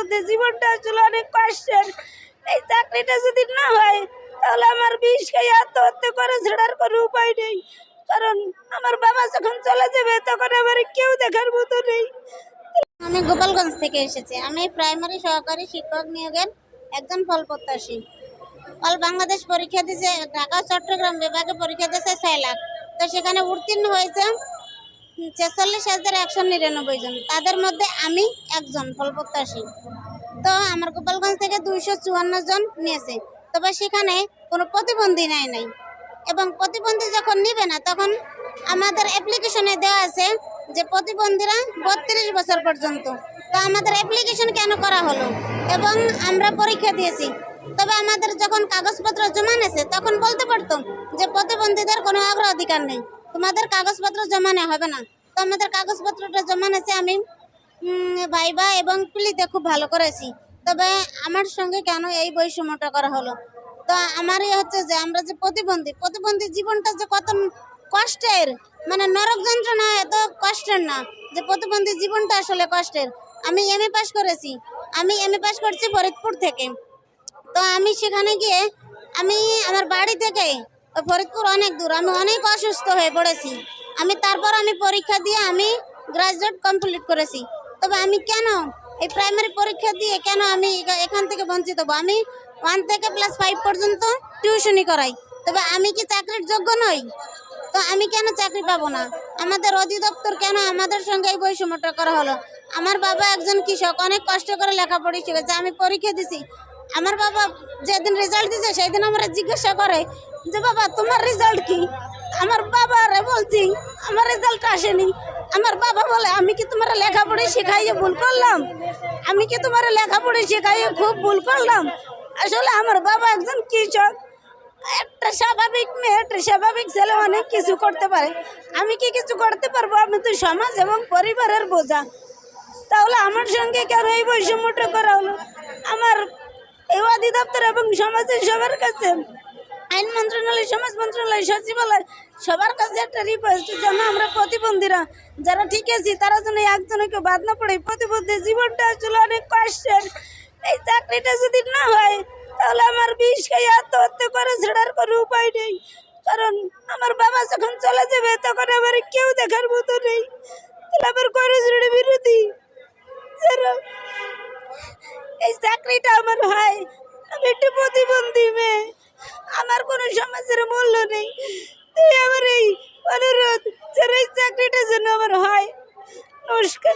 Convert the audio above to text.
প্রতিবন্ধী জীবনটা আসলে অনেক কষ্টের। এই চাকরিটা যদি না হয় তাহলে আমার বিষ খেয়ে আত্মহত্যা করে ছাড়ার কোনো উপায় নেই। কারণ আমার বাবা যখন চলে যাবে তখন আমার কেউ দেখার মতো নেই। আমি গোপালগঞ্জ থেকে এসেছি। আমি প্রাইমারি সহকারী শিক্ষক নিয়োগের একজন ফল প্রত্যাশী। অল বাংলাদেশ পরীক্ষা দিয়েছে, ঢাকা চট্টগ্রাম বিভাগে পরীক্ষা দিয়েছে 6 লাখ। তো সেখানে উত্তীর্ণ হয়েছে 46,199 জন। তাদের মধ্যে আমি একজন ফল প্রত্যাশী। তো আমার গোপালগঞ্জ থেকে 254 জন নিয়েছে, তবে সেখানে কোনো প্রতিবন্ধী নাই। এবং প্রতিবন্ধী যখন নিবে না তখন আমাদের অ্যাপ্লিকেশনে দেওয়া আছে যে প্রতিবন্ধীরা 32 বছর পর্যন্ত। তো আমাদের অ্যাপ্লিকেশন কেন করা হলো এবং আমরা পরীক্ষা দিয়েছি, তবে আমাদের যখন কাগজপত্র জমা নেছে তখন বলতে পারতো যে প্রতিবন্ধীদের কোনো অগ্রাধিকার নেই, তোমাদের কাগজপত্র জমা নেওয়া হবে না। তো আমাদের কাগজপত্রটা জমা নেছে, আমি ভাইবা এবং প্লিতে খুব ভালো করেছি, তবে আমার সঙ্গে কেন এই বৈষম্যটা করা হলো? তো আমারই হচ্ছে যে আমরা যে প্রতিবন্ধী জীবনটা যে কত কষ্টের, মানে নরক যন্ত্রণা এত কষ্টের না, যে প্রতিবন্ধী জীবনটা আসলে কষ্টের। আমি এমএ পাস করেছি, আমি এমএ পাস করছি ফরিদপুর থেকে। তো আমি সেখানে গিয়ে আমি আমার বাড়ি থেকে ফরিদপুর অনেক দূর, আমি অনেক অসুস্থ হয়ে পড়েছি। তারপর আমি পরীক্ষা দিয়ে আমি গ্রাজুয়েট কমপ্লিট করেছি। তবে আমি কেন এই প্রাইমারি পরীক্ষা দিয়ে কেন আমি এখান থেকে বঞ্চিত হব? আমি 1 থেকে ক্লাস 5 পর্যন্ত টিউশনি করাই, তবে আমি কি চাকরির যোগ্য নই? তো আমি কেন চাকরি পাবো না? আমাদের অধিদপ্তর কেন আমাদের সঙ্গে এই বৈষম্যটা করা হলো? আমার বাবা একজন কৃষক, অনেক কষ্ট করে লেখাপড়া শিখেছে, আমি পরীক্ষা দিছি। আমার বাবা যেদিন রেজাল্ট দিছে সেই দিন আমরা জিজ্ঞাসা করে যে বাবা তোমার রেজাল্ট কি? আমার বাবারে বলছি আমার রেজাল্ট আসেনি। আমার বাবা বলে আমি কি তোমার লেখাপড়া শেখাইয়ে ভুল করলাম? আমি কি তোমার লেখাপড়া শেখাইয়ে খুব ভুল করলাম? আসলে আমার বাবা একজন কৃষক, একটা স্বাভাবিক মেয়ে, একটা স্বাভাবিক ছেলে অনেক কিছু করতে পারে। আমি কি কিছু করতে পারবো? আমি তো সমাজ এবং পরিবারের বোঝা। তাহলে আমার সঙ্গে কেন এই বৈষম্যটা করা হলো? আমার এই অধিদপ্তর এবং সমাজের সবার কাছে, আইন মন্ত্রণালয়, সমাজ মন্ত্রণালয়, সচিবালয়, সবার কাছে একটা রিকোয়েস্ট যেন আমরা প্রতিবন্ধীরা যারা ঠিক আছি তারা যেন একজনকে বাদ না পড়ে। প্রতিবন্ধী জীবনটা আসলে অনেক কষ্টের। এই চাকরিটা যদি না হয় তাহলে আমার বিষ খেয়ে আত্মহত্যা করে ছাড়ার কোনো উপায় নেই। কারণ আমার বাবা যখন চলে যাবে তখন আমার কেউ দেখার মতো নেই। তাহলে আমার করজোড়ে বিরোধী যারা এই চাকরিটা আমার হয়, আমি একটু প্রতিবন্ধী মেয়ে, আমার কোনো সমাজের মূল্য নেই। তাই আমার এই অনুরোধ যারা এই চাকরিটা যেন আমার হয়। নমস্কার।